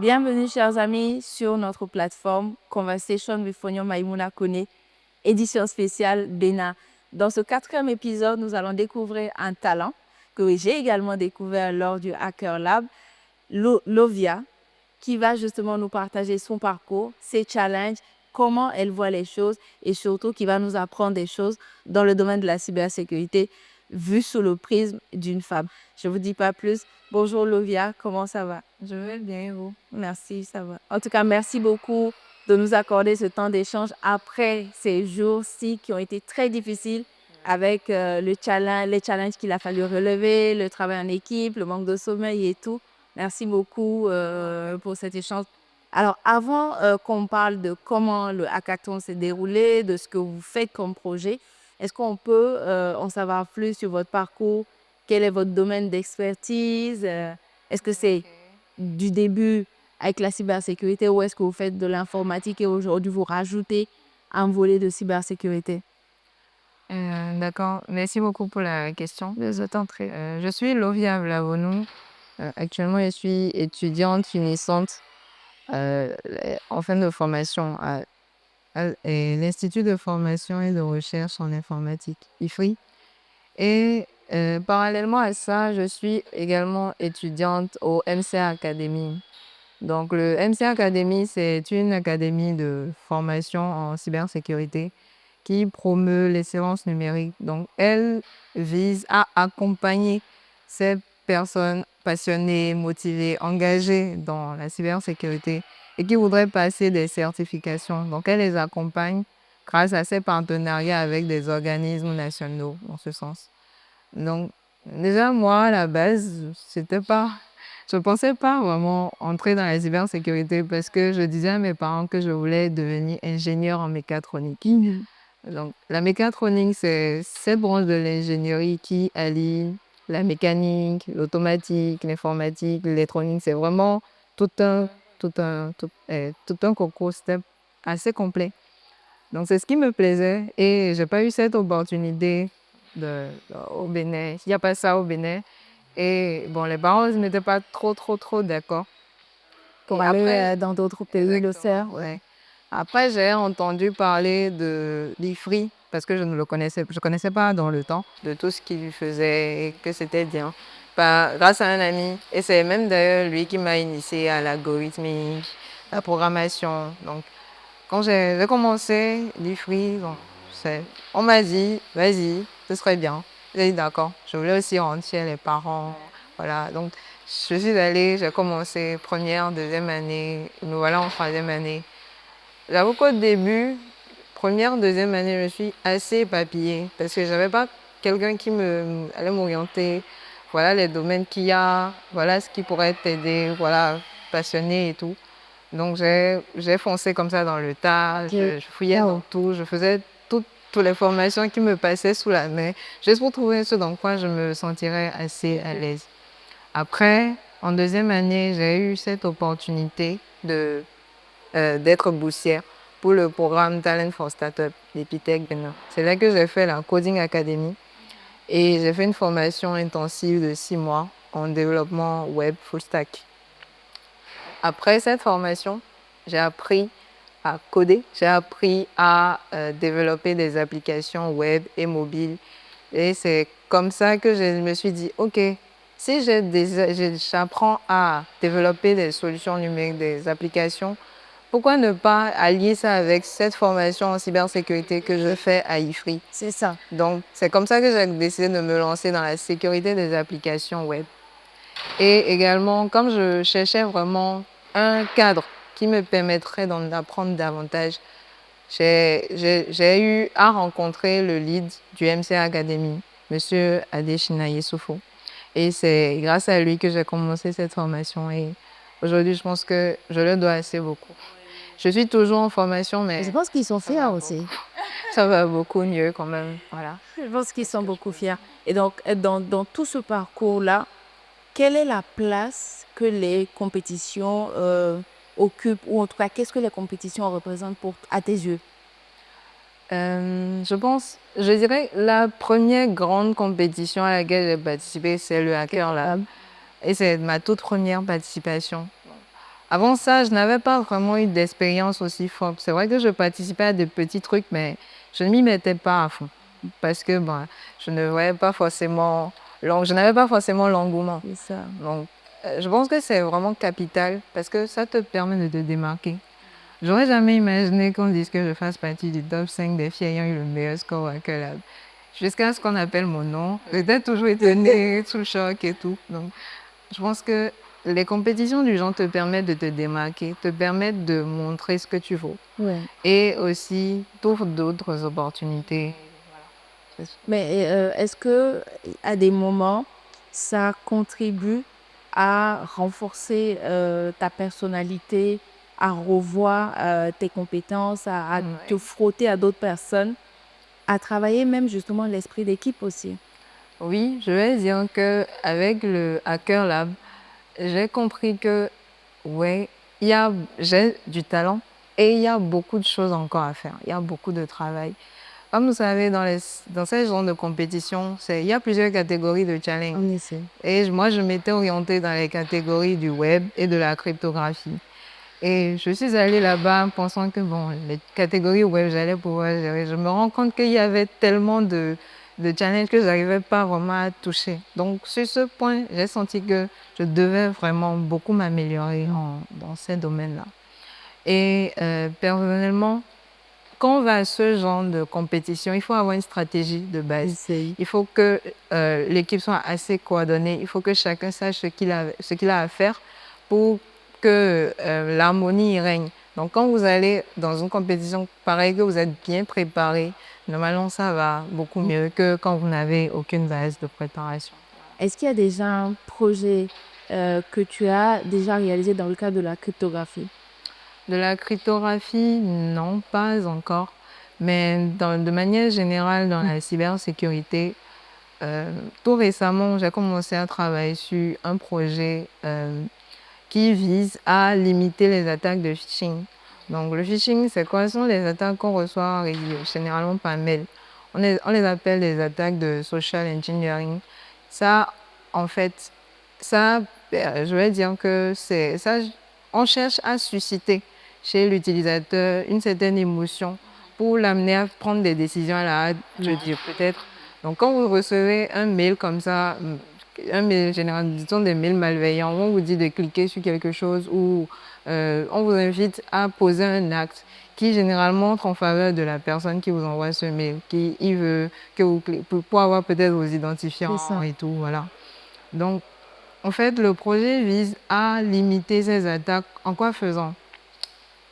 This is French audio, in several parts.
Bienvenue, chers amis, sur notre plateforme Conversation with Fonyo Maïmouna Kone, édition spéciale BENA. Dans ce 4e épisode, nous allons découvrir un talent que j'ai également découvert lors du Hacker Lab, Lovia, qui va justement nous partager son parcours, ses challenges, comment elle voit les choses et surtout qui va nous apprendre des choses dans le domaine de la cybersécurité vu sous le prisme d'une femme. Je ne vous dis pas plus. Bonjour Lovia, comment ça va? Je vais bien, et vous? Merci, ça va. En tout cas, merci beaucoup de nous accorder ce temps d'échange après ces jours-ci qui ont été très difficiles avec les challenges qu'il a fallu relever, le travail en équipe, le manque de sommeil et tout. Merci beaucoup pour cet échange. Alors, avant qu'on parle de comment le hackathon s'est déroulé, de ce que vous faites comme projet, est-ce qu'on peut en savoir plus sur votre parcours? Quel est votre domaine d'expertise? Est-ce que c'est du début avec la cybersécurité ou est-ce que vous faites de l'informatique et aujourd'hui vous rajoutez un volet de cybersécurité? D'accord, merci beaucoup pour la question. Je suis Lovia Vlavonou. Actuellement, je suis étudiante finissante en fin de formation à l'Institut de formation et de recherche en informatique, IFRI. Et parallèlement à ça, je suis également étudiante au MCA Academy. Donc, le MCA Academy, c'est une académie de formation en cybersécurité qui promeut l'excellence numérique. Donc, elle vise à accompagner ces personnes passionnées, motivées, engagées dans la cybersécurité et qui voudraient passer des certifications. Donc, elle les accompagne grâce à ses partenariats avec des organismes nationaux, dans ce sens. Donc, déjà, moi, à la base, je ne pensais pas vraiment entrer dans la cybersécurité parce que je disais à mes parents que je voulais devenir ingénieur en mécatronique. Donc, la mécatronique, c'est cette branche de l'ingénierie qui allie la mécanique, l'automatique, l'informatique, l'électronique. C'est vraiment tout un concours, c'était assez complet. Donc, c'est ce qui me plaisait et je n'ai pas eu cette opportunité au Bénin. Il n'y a pas ça au Bénin. Et bon, les parents n'étaient pas trop d'accord. Pour Et aller après, dans d'autres pays le faire? ouais. Après, j'ai entendu parler de l'IFRI parce que je ne le connaissais pas dans le temps, de tout ce qu'il faisait et que c'était bien. Grâce à un ami. Et c'est même d'ailleurs lui qui m'a initié à l'algorithmique, la programmation. Donc, quand j'ai commencé l'IFRI, bon, on m'a dit, vas-y, ce serait bien. J'ai dit d'accord. Je voulais aussi rendre chez les parents. Voilà. Donc, je suis allée, j'ai commencé première, deuxième année. Nous voilà en troisième année. J'avoue qu'au début, première, deuxième année, je me suis assez éparpillée parce que j'avais pas quelqu'un qui allait m'orienter. Voilà les domaines qu'il y a, voilà ce qui pourrait t'aider, voilà, passionné et tout. Donc, j'ai foncé comme ça dans le tas, je fouillais dans tout, je faisais toutes les formations qui me passaient sous la main, juste pour trouver ce dans quoi je me sentirais assez à l'aise. Après, en deuxième année, j'ai eu cette opportunité d'être boursière pour le programme Talent for Startup d'Epitech Bénin. C'est là que j'ai fait la Coding Academy et j'ai fait une formation intensive de 6 mois en développement web full stack. Après cette formation, j'ai appris à coder, j'ai appris à développer des applications web et mobiles. Et c'est comme ça que je me suis dit, OK, si j'apprends à développer des solutions numériques, des applications, pourquoi ne pas allier ça avec cette formation en cybersécurité que je fais à IFRI? C'est ça. Donc, c'est comme ça que j'ai décidé de me lancer dans la sécurité des applications web. Et également, comme je cherchais vraiment un cadre qui me permettrait d'en apprendre davantage, j'ai eu à rencontrer le lead du MCA Academy, M. Adeshina Yessoufou. Et c'est grâce à lui que j'ai commencé cette formation. Et aujourd'hui, je pense que je le dois assez beaucoup. Je suis toujours en formation, mais Je pense qu'ils sont fiers aussi. ça va beaucoup mieux quand même. Voilà. Je pense qu'ils sont beaucoup fiers. Et donc, dans tout ce parcours-là, quelle est la place que les compétitions occupent, ou en tout cas, qu'est-ce que les compétitions représentent à tes yeux? Je dirais la première grande compétition à laquelle j'ai participé, c'est le Hacker Lab. Et c'est ma toute première participation. Avant ça, je n'avais pas vraiment eu d'expérience aussi forte. C'est vrai que je participais à des petits trucs, mais je ne m'y mettais pas à fond. Parce que ben, je ne voyais pas forcément, je n'avais pas forcément l'engouement. C'est ça. Donc, je pense que c'est vraiment capital parce que ça te permet de te démarquer. J'aurais jamais imaginé qu'on dise que je fasse partie du top 5 des filles ayant eu le meilleur score à Club. Jusqu'à ce qu'on appelle mon nom. J'étais toujours étonnée, sous le choc et tout. Donc, je pense que les compétitions du genre te permettent de te démarquer, te permettent de montrer ce que tu vaux. Ouais. Et aussi, t'ouvre d'autres opportunités. Mais est-ce que à des moments, ça contribue à renforcer ta personnalité, à revoir tes compétences, à te Ouais. frotter à d'autres personnes, à travailler même justement l'esprit d'équipe aussi? Oui, je vais dire que avec le Hacker Lab, j'ai compris que ouais, j'ai du talent et il y a beaucoup de choses encore à faire. Il y a beaucoup de travail. Comme vous savez, dans ces genres de compétition, il y a plusieurs catégories de challenge. En effet. Et moi, je m'étais orientée dans les catégories du web et de la cryptographie. Et je suis allée là-bas pensant que bon, les catégories web, j'allais pouvoir gérer. Je me rends compte qu'il y avait tellement de challenges que je n'arrivais pas vraiment à toucher. Donc, sur ce point, j'ai senti que je devais vraiment beaucoup m'améliorer dans ces domaines-là. Et personnellement, quand on va à ce genre de compétition, il faut avoir une stratégie de base. Essaye. Il faut que l'équipe soit assez coordonnée. Il faut que chacun sache ce qu'il a à faire pour que l'harmonie y règne. Donc, quand vous allez dans une compétition pareille, que vous êtes bien préparé, normalement, ça va beaucoup mieux que quand vous n'avez aucune base de préparation. Est-ce qu'il y a déjà un projet que tu as déjà réalisé dans le cadre de la cryptographie? De la cryptographie, non, pas encore. Mais de manière générale, dans la cybersécurité, tout récemment, j'ai commencé à travailler sur un projet qui vise à limiter les attaques de phishing. Donc, le phishing, c'est quoi? Ce sont les attaques qu'on reçoit généralement par mail. On les appelle les attaques de social engineering. Ça, en fait, ça, je vais dire que c'est ça, on cherche à susciter chez l'utilisateur une certaine émotion pour l'amener à prendre des décisions à la hâte, je dis peut-être. Donc, quand vous recevez un mail comme ça, un mail général, disons des mails malveillants, on vous dit de cliquer sur quelque chose ou on vous invite à poser un acte qui généralement entre en faveur de la personne qui vous envoie ce mail, qui il veut que vous pour avoir peut-être vos identifiants C'est ça. et tout, voilà. Donc, en fait, le projet vise à limiter ces attaques en quoi faisant?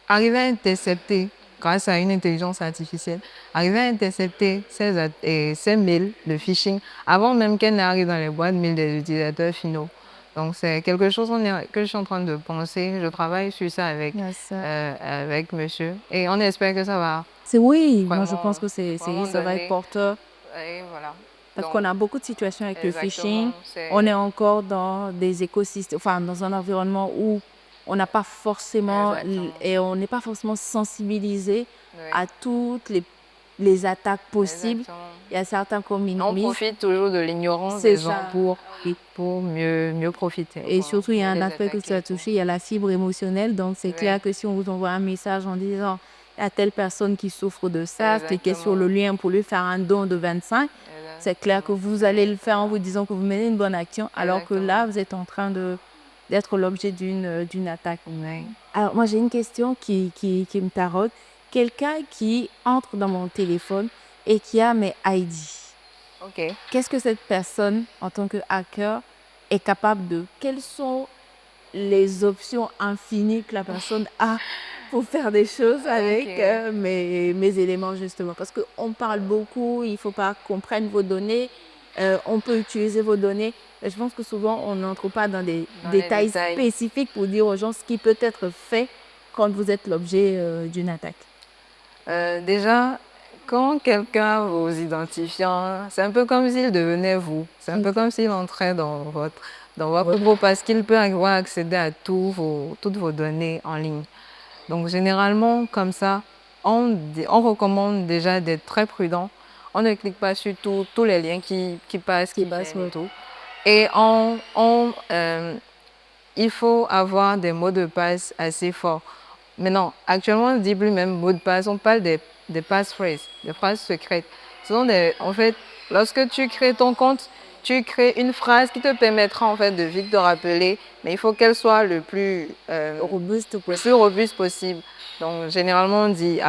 Arriver à intercepter, grâce à une intelligence artificielle, arriver à intercepter ces mails de phishing avant même qu'elles n'arrivent dans les boîtes mail des utilisateurs finaux. Donc, c'est quelque chose que je suis en train de penser. Je travaille sur ça Il ça. avec monsieur et on espère que ça va C'est oui, moi je pense vraiment, que vraiment ça va être donner. porteur Et voilà. parce qu'on Donc, a beaucoup de situations avec le phishing. exactement, On est encore dans des écosystèmes, enfin dans un environnement où on n'a pas forcément exactement. et on n'est pas forcément sensibilisé Oui, à toutes les attaques possibles. exactement. Il y a certains qu'on On minimise. profite toujours de l'ignorance C'est des gens ça. Oui. pour mieux profiter, Et quoi, surtout, il y a mieux un les aspect que tu attaquer as et tout. touché, il y a la fibre émotionnelle. Donc, c'est Oui, clair que si on vous envoie un message en disant, il y a telle personne qui souffre de ça, cliquez sur exactement. le lien pour lui faire un don de 25. C'est clair que Exactement. vous allez le faire en vous disant que vous menez une bonne action, alors que Exactement. là, vous êtes en train d'être l'objet d'une attaque. Oui. Alors, moi, j'ai une question qui me taraude. Quelqu'un qui entre dans mon téléphone et qui a mes ID. OK. Qu'est-ce que cette personne, en tant que hacker, est capable de? Quelles sont les options infinies que la personne a pour faire des choses avec OK. mes éléments, justement? Parce qu'on parle beaucoup, il ne faut pas qu'on prenne vos données, on peut utiliser vos données. Mais je pense que souvent, on n'entre pas dans des Dans les détails détails. spécifiques pour dire aux gens ce qui peut être fait quand vous êtes l'objet d'une attaque. Déjà, quand quelqu'un vous identifiant, c'est un peu comme s'il devenait vous. C'est un peu comme s'il entrait dans votre groupe parce qu'il peut avoir accédé à toutes vos données en ligne. Donc, généralement, comme ça, on recommande déjà d'être très prudent. On ne clique pas sur tous les liens qui passent, Qui qui passe, viennent et ouais. tout. Et il faut avoir des mots de passe assez forts. Maintenant, actuellement, on ne dit plus même mots de passe, on parle des passphrases, des phrases secrètes. En fait, lorsque tu crées ton compte, tu crées une phrase qui te permettra en fait de vite te rappeler, mais il faut qu'elle soit le plus Robuste le possible. plus robuste possible. Donc, généralement, on dit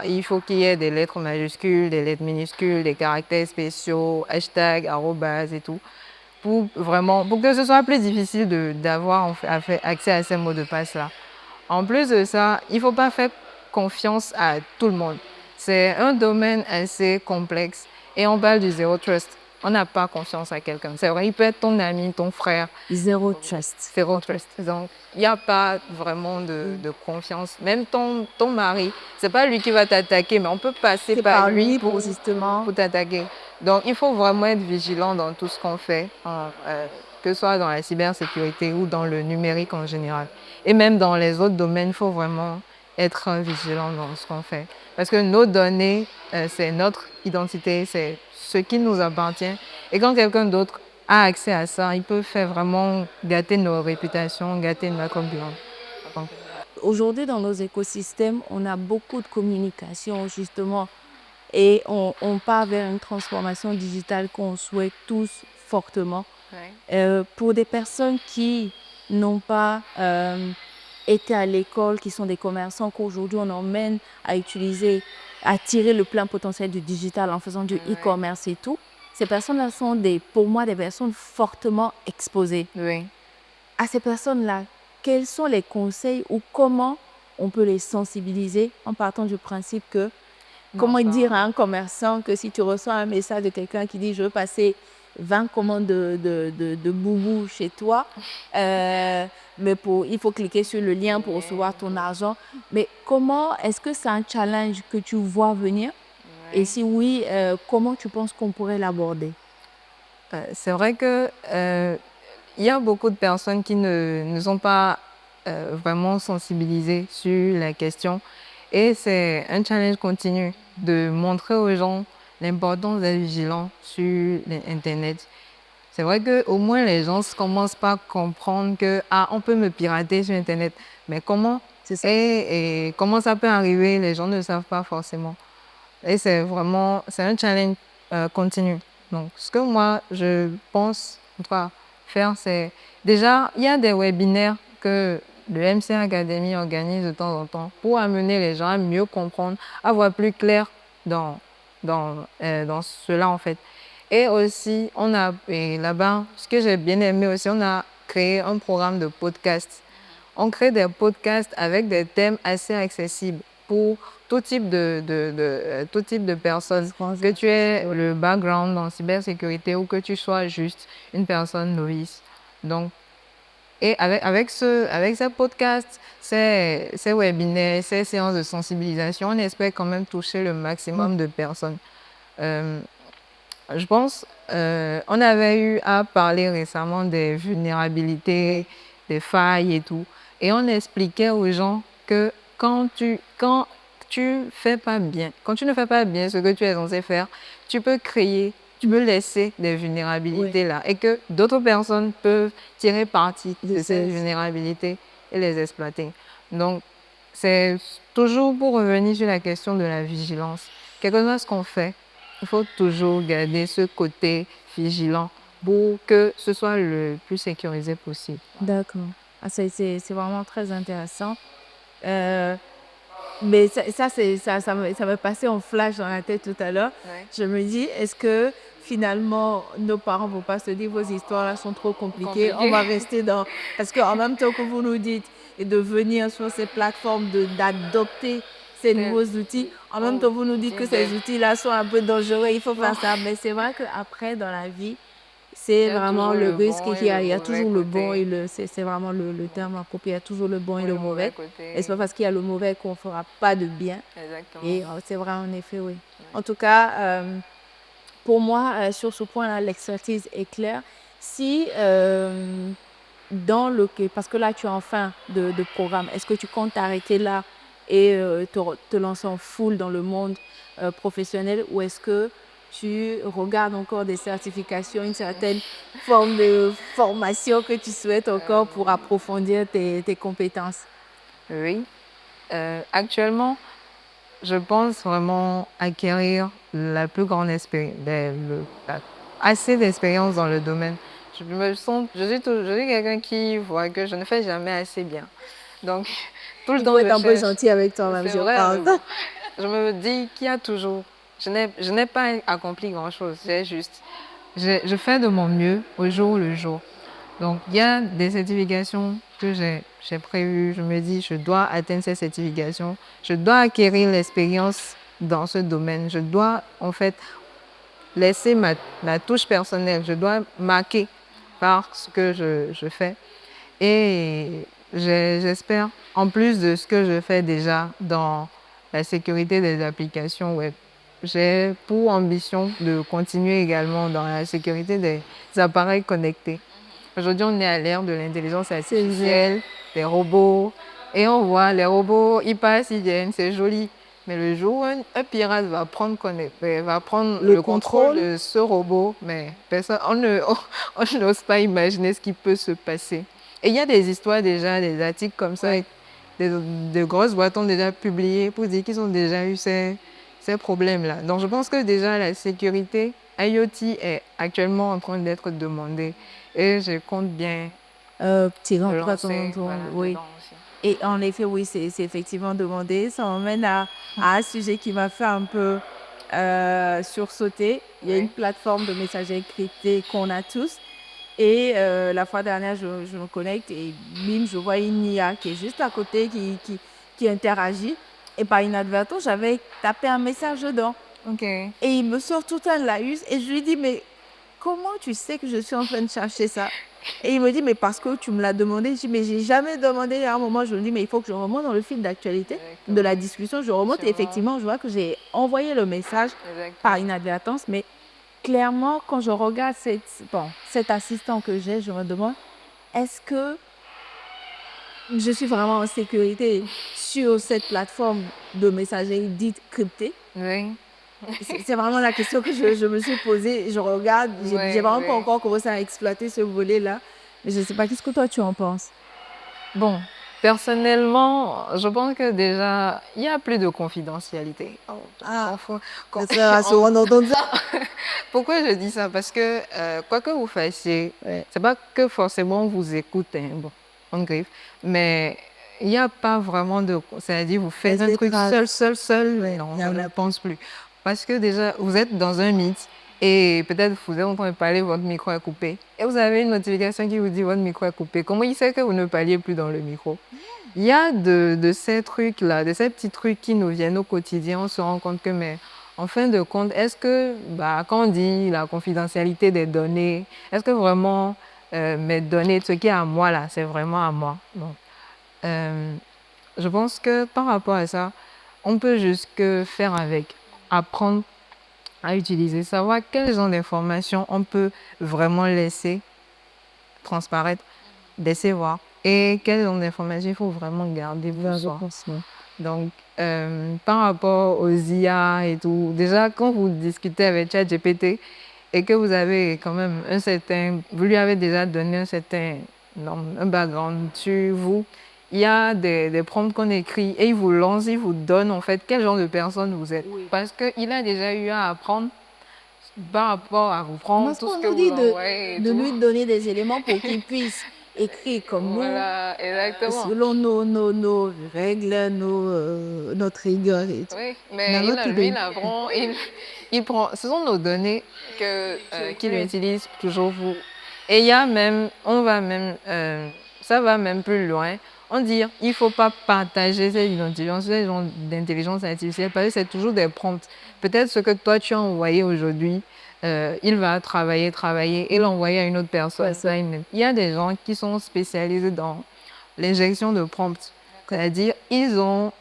il faut qu'il y ait des lettres majuscules, des lettres minuscules, des caractères spéciaux, hashtag, arrobase et tout, pour que ce soit plus difficile d'avoir accès à ces mots de passe-là. En plus de ça, il ne faut pas faire confiance à tout le monde. C'est un domaine assez complexe et on parle du zéro trust. On n'a pas confiance à quelqu'un. C'est vrai, il peut être ton ami, ton frère. Zéro trust. Zéro trust. Donc, il n'y a pas vraiment de confiance. Même ton mari, c'est pas lui qui va t'attaquer, mais on peut passer C'est par par lui lui pour justement. pour t'attaquer. Donc, il faut vraiment être vigilant dans tout ce qu'on fait, que ce soit dans la cybersécurité ou dans le numérique en général. Et même dans les autres domaines, il faut vraiment être vigilant dans ce qu'on fait. Parce que nos données, c'est notre identité, c'est ce qui nous appartient. Et quand quelqu'un d'autre a accès à ça, il peut faire vraiment gâter nos réputations, gâter notre concurrence. Aujourd'hui, dans nos écosystèmes, on a beaucoup de communication, justement, et on part vers une transformation digitale qu'on souhaite tous fortement. Pour des personnes qui n'ont pas été à l'école, qui sont des commerçants qu'aujourd'hui on emmène à utiliser, à tirer le plein potentiel du digital en faisant du e-commerce et tout, ces personnes-là sont pour moi des personnes fortement exposées. Oui. À ces personnes-là, quels sont les conseils ou comment on peut les sensibiliser en partant du principe que, comment dire à un commerçant que si tu reçois un message de quelqu'un qui dit je veux passer 20 commandes de boubou chez toi, mais il faut cliquer sur le lien pour recevoir ton argent. Mais comment, est-ce que c'est un challenge que tu vois venir? Et si oui, comment tu penses qu'on pourrait l'aborder? C'est vrai que il y a beaucoup de personnes qui ne sont pas vraiment sensibilisées sur la question. Et c'est un challenge continu de montrer aux gens l'importance d'être vigilant sur Internet. C'est vrai qu'au moins les gens commencent par comprendre que on peut me pirater sur Internet. Mais comment? C'est ça. Et comment ça peut arriver? Les gens ne savent pas forcément. Et c'est un challenge continu. Donc, ce que moi, je pense, en tout cas, faire, c'est déjà, il y a des webinaires que le MC Academy organise de temps en temps pour amener les gens à mieux comprendre, à voir plus clair dans cela, en fait. Et aussi, là-bas, ce que j'ai bien aimé aussi, on a créé un programme de podcast. On crée des podcasts avec des thèmes assez accessibles pour tout type tout type de personnes. Que tu aies le background en cybersécurité ou que tu sois juste une personne novice. Donc, et avec ces podcasts, ces webinaires, ces séances de sensibilisation, on espère quand même toucher le maximum de personnes. Je pense, on avait eu à parler récemment des vulnérabilités, des failles et tout. Et on expliquait aux gens que quand tu quand tu ne fais pas bien ce que tu es censé faire, tu peux laisser des vulnérabilités là. Et que d'autres personnes peuvent tirer parti de ces vulnérabilités et les exploiter. Donc, c'est toujours pour revenir sur la question de la vigilance. Quel que soit ce qu'on fait, il faut toujours garder ce côté vigilant pour que ce soit le plus sécurisé possible. D'accord. C'est vraiment très intéressant. Mais ça me passait en flash dans la tête tout à l'heure. Je me dis, est-ce que finalement, nos parents ne vont pas se dire, vos histoires-là sont trop compliquées, on va rester dans... Parce qu'en même temps que vous nous dites et de venir sur ces plateformes, d'adopter ces nouveaux outils, en même temps, vous nous dites que ces outils-là sont un peu dangereux, il faut faire ça. Mais c'est vrai qu'après, dans la vie, c'est vraiment le risque qu'il y a. Il y a toujours le bon et c'est vraiment le terme approprié. Il y a toujours le bon et le mauvais. Et c'est pas parce qu'il y a le mauvais qu'on fera pas de bien. Exactement. Et c'est vrai, en effet, oui. En tout cas, pour moi, sur ce point-là, l'expertise est claire. Si parce que là, tu es en fin de programme, est-ce que tu comptes t'arrêter là et te lancer en full dans le monde professionnel ou est-ce que tu regardes encore des certifications, une certaine forme de formation que tu souhaites encore pour approfondir tes compétences? Oui. Actuellement, je pense vraiment acquérir la plus grande expérience, assez d'expérience dans le domaine. Je suis quelqu'un qui voit que je ne fais jamais assez bien. Donc, tout le Il temps, faut être je un peu cherche. gentil avec toi-même, C'est je vrai, pense. mais bon, je me dis qu'il y a toujours. Je n'ai pas accompli grand-chose. Je fais de mon mieux au jour le jour. Donc, il y a des certifications que j'ai prévues. Je me dis, je dois atteindre ces certifications. Je dois acquérir l'expérience dans ce domaine. Je dois, en fait, laisser ma touche personnelle. Je dois marquer par ce que je fais. Et j'espère, en plus de ce que je fais déjà dans la sécurité des applications web, j'ai pour ambition de continuer également dans la sécurité des appareils connectés. Aujourd'hui, on est à l'ère de l'intelligence C'est vrai. artificielle, des robots, et on voit les robots, ils passent, ils viennent, c'est joli. Mais le jour où un pirate va prendre Le le contrôle contrôle, de ce robot, mais personne, on n'ose pas imaginer ce qui peut se passer. Et il y a des histoires déjà, des articles comme ça, des grosses boîtes ont déjà publié pour dire qu'ils ont déjà eu ces problèmes-là. Donc je pense que déjà la sécurité IoT est actuellement en train d'être demandée. Et je compte bien tirer en me tout cas lancer oui. dedans aussi. Et en effet, oui, c'est effectivement demandé. Ça m'emmène à un sujet qui m'a fait un peu sursauter. Il y a une Oui. plateforme de messagerie cryptée qu'on a tous. Et la fois dernière, je me connecte et bim, je vois une IA qui est juste à côté, qui interagit. Et par inadvertance, j'avais tapé un message dedans. Ok. Et il me sort tout un laïus et je lui dis, mais comment tu sais que je suis en train de chercher ça? Et il me dit, mais parce que tu me l'as demandé. Je dis, mais j'ai jamais demandé. À un moment, je me dis, mais il faut que je remonte dans le fil d'actualité de la discussion. Je remonte et Sûrement. effectivement, je vois que j'ai envoyé le message par Exactement. inadvertance. Mais clairement, quand je regarde cet assistant que j'ai, je me demande, est-ce que je suis vraiment en sécurité sur cette plateforme de messagerie dite cryptée? Oui. C'est vraiment la question que je me suis posée. Je regarde, j'ai Oui, vraiment pas oui. encore commencé à exploiter ce volet-là. Mais je sais pas, qu'est-ce que toi tu en penses? Bon, personnellement, je pense que déjà, il n'y a plus de confidentialité. Ah, Enfin, c'est rassurant d'entendre ça. pourquoi je dis ça? Parce que quoi que vous fassiez, Ouais. c'est pas que forcément on vous écoute, hein, bon, on griffe, mais il n'y a pas vraiment de... C'est-à-dire, vous faites un Laisser truc trace. seul, Ouais, non, il y je en ne a. pense plus. Parce que déjà, vous êtes dans un meet et peut-être vous êtes en train de parler, votre micro est coupé. Et vous avez une notification qui vous dit votre micro est coupé. Comment il sait que vous ne parliez plus dans le micro? Il y a de ces trucs-là, de ces petits trucs qui nous viennent au quotidien, on se rend compte que, mais en fin de compte, est-ce que, quand on dit la confidentialité des données, est-ce que vraiment mes données, ce qui est à moi là, c'est vraiment à moi? Bon. Euh, je pense que par rapport à ça, on peut juste que faire avec, apprendre à utiliser, savoir quel genre d'informations on peut vraiment laisser transparaître, laisser voir, et quel genre d'informations il faut vraiment garder pour Ouais, je soi. pense, ouais. Donc, par rapport aux IA et tout, déjà, quand vous discutez avec ChatGPT et que vous avez quand même vous lui avez déjà donné un certain, non, un background sur vous, il y a des prompts qu'on écrit et il vous lance, il vous donne en fait quel genre de personne vous êtes. Oui. Parce qu'il a déjà eu à apprendre par rapport à vous prendre Parce tout ce qu'on que nous vous dit envoyez et de tout. lui donner des éléments pour qu'il puisse écrire comme nous, Voilà, exactement. selon nos règles, notre rigueur et tout. Oui, mais Finalement, tout lui, est... il apprend, il prend, ce sont nos données qu'il utilise toujours pour. Et il y a même, ça va même plus loin. On dit, il ne faut pas partager ces identifiants, ces gens d'intelligence artificielle, parce que c'est toujours des prompts. Peut-être ce que toi, tu as envoyé aujourd'hui, il va travailler et l'envoyer à une autre personne. Il y a des gens qui sont spécialisés dans l'injection de prompts. C'est-à-dire, ils ont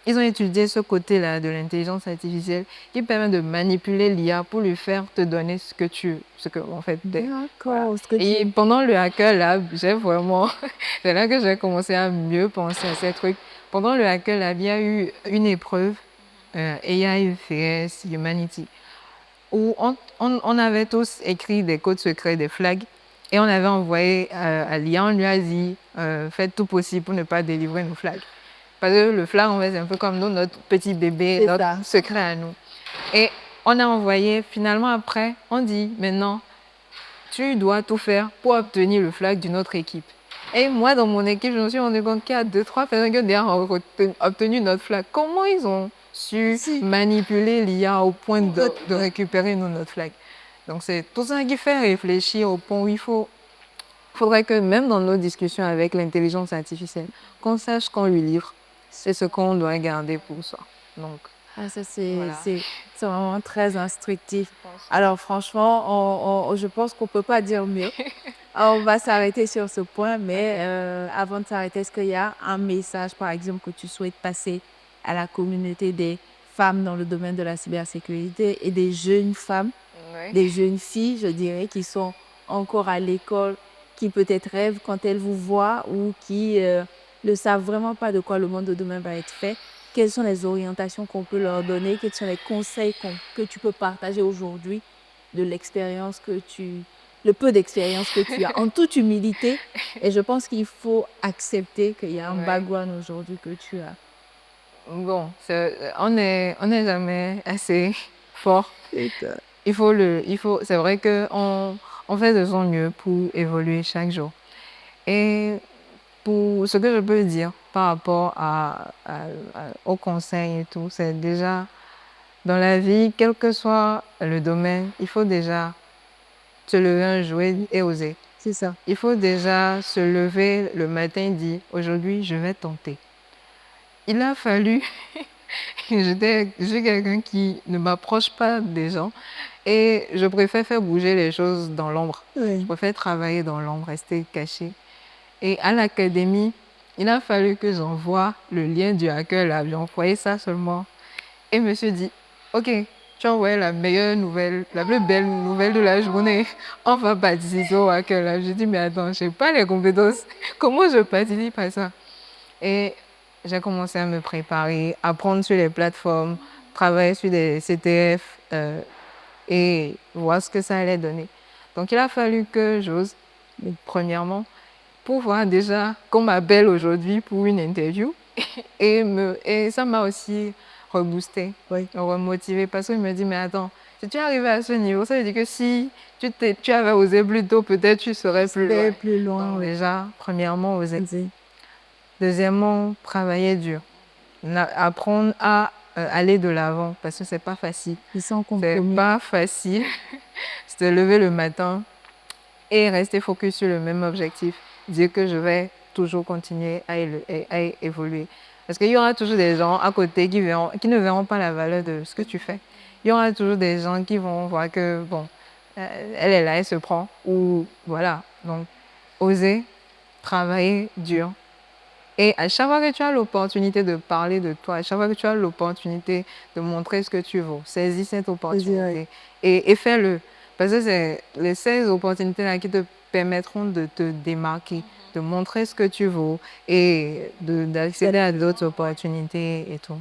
étudié ce côté-là de l'intelligence artificielle qui permet de manipuler l'IA pour lui faire te donner en fait, voilà. D'accord, ce que Et tu... pendant le Hacker Lab, c'est là que j'ai commencé à mieux penser à ces trucs. Pendant le Hacker Lab, il y a eu une épreuve AI Face Humanity. où on avait tous écrit des codes secrets, des flags, et on avait envoyé à l'IA, on lui a dit faites tout possible pour ne pas délivrer nos flags. Parce que le flag, en fait, c'est un peu comme nous, notre petit bébé, C'est notre ça. secret à nous. Et on a envoyé, finalement, après, on dit maintenant, tu dois tout faire pour obtenir le flag d'une autre équipe. Et moi, dans mon équipe, je me suis rendu compte qu'il y a 2-3 personnes qui ont déjà obtenu notre flag. Comment ils ont su manipuler l'IA au point de récupérer notre flag? Donc, c'est tout ça qui fait réfléchir au point où faudrait que même dans nos discussions avec l'intelligence artificielle, qu'on sache qu'on lui livre, c'est ce qu'on doit garder pour soi. Donc, Ah, ça, voilà. c'est vraiment très instructif. Alors, franchement, je pense qu'on ne peut pas dire mieux. On va s'arrêter sur ce point, mais avant de s'arrêter, est-ce qu'il y a un message, par exemple, que tu souhaites passer à la communauté des femmes dans le domaine de la cybersécurité et des jeunes femmes, Ouais. des jeunes filles, je dirais, qui sont encore à l'école, qui peut-être rêvent quand elles vous voient ou qui ne savent vraiment pas de quoi le monde de demain va être fait? Quelles sont les orientations qu'on peut leur donner? Quels sont les conseils que tu peux partager aujourd'hui de l'expérience le peu d'expérience que tu as, en toute humilité? Et je pense qu'il faut accepter qu'il y a un Ouais. background aujourd'hui que tu as. Bon, on n'est jamais assez fort. C'est vrai qu'on fait de son mieux pour évoluer chaque jour. Et pour ce que je peux dire par rapport au conseil et tout, c'est déjà dans la vie, quel que soit le domaine, il faut déjà se lever un jour et oser. C'est ça. Il faut déjà se lever le matin et dire aujourd'hui, je vais tenter. Il a fallu je suis quelqu'un qui ne m'approche pas des gens et je préfère faire bouger les choses dans l'ombre. Je préfère travailler dans l'ombre, rester caché. Et à l'académie, il a fallu que j'envoie le lien du hacker là. J'ai envoyé ça seulement. Et je me suis dit, ok, tu as envoyé la meilleure nouvelle, la plus belle nouvelle de la journée. On va participer au hacker là. J'ai dit, mais attends, je n'ai pas les compétences. Comment je participe à ça? Et j'ai commencé à me préparer, apprendre sur les plateformes, travailler sur des CTF et voir ce que ça allait donner. Donc, il a fallu que j'ose, premièrement, pour voir déjà qu'on m'appelle aujourd'hui pour une interview. Et ça m'a aussi reboosté, remotivé, parce qu'il me dit, mais attends, si tu es arrivé à ce niveau, ça veut dire que si tu avais osé plus tôt, peut-être tu serais plus loin. Donc, déjà, premièrement, oser. Deuxièmement, travailler dur. Apprendre à aller de l'avant, parce que c'est pas facile. C'est pas facile. Se lever le matin et rester focus sur le même objectif. Dire que je vais toujours continuer à évoluer. Parce qu'il y aura toujours des gens à côté qui ne verront pas la valeur de ce que tu fais. Il y aura toujours des gens qui vont voir que, bon, elle est là, elle se prend. Ou voilà. Donc, oser, travailler dur. Et à chaque fois que tu as l'opportunité de parler de toi, à chaque fois que tu as l'opportunité de montrer ce que tu vaux, saisis cette opportunité et fais-le. Parce que c'est ces opportunités-là qui te permettront de te démarquer, de montrer ce que tu vaux et d'accéder à d'autres opportunités et tout.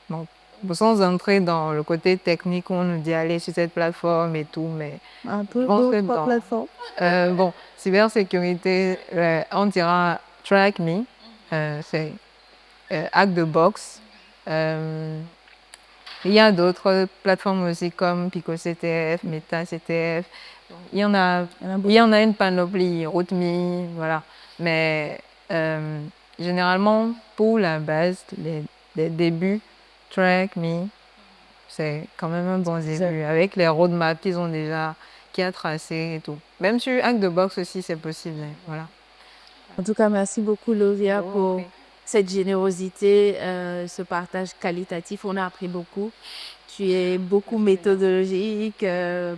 Donc, sans entrer dans le côté technique où on nous dit aller sur cette plateforme et tout, mais je pense que bon, cybersécurité, on dira Track Me. C'est Hack the Box. Il y a d'autres plateformes aussi comme Pico CTF, Meta CTF. Il y en a une panoplie, RootMe, voilà. Mais généralement, pour la base, les débuts, Track Me, c'est quand même un bon début. Avec les roadmaps qu'ils ont déjà, qui a tracé et tout. Même sur Hack the Box aussi, c'est possible. Voilà. En tout cas, merci beaucoup, Lovia, pour cette générosité, ce partage qualitatif. On a appris beaucoup. Tu es beaucoup méthodologique,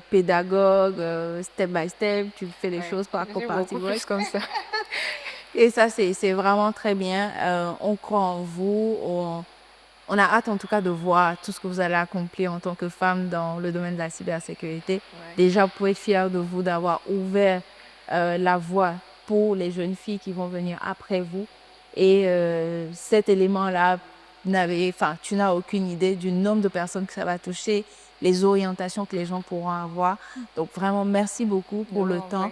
pédagogue, step by step. Tu fais les choses par compartiment. Comme ça. Et ça, c'est vraiment très bien. On croit en vous. On a hâte en tout cas de voir tout ce que vous allez accomplir en tant que femme dans le domaine de la cybersécurité. Déjà, vous pouvez être fière de vous d'avoir ouvert la voie pour les jeunes filles qui vont venir après vous. Et cet élément-là, tu n'as aucune idée du nombre de personnes que ça va toucher, les orientations que les gens pourront avoir. Donc, vraiment, merci beaucoup pour le temps.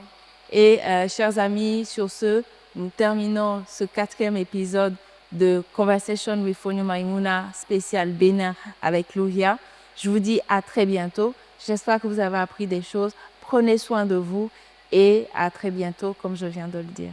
Ouais. Et chers amis, sur ce, nous terminons ce 4e épisode de Conversation with Fonyo Maimouna spécial Bénin avec Louvia. Je vous dis à très bientôt. J'espère que vous avez appris des choses. Prenez soin de vous et à très bientôt, comme je viens de le dire.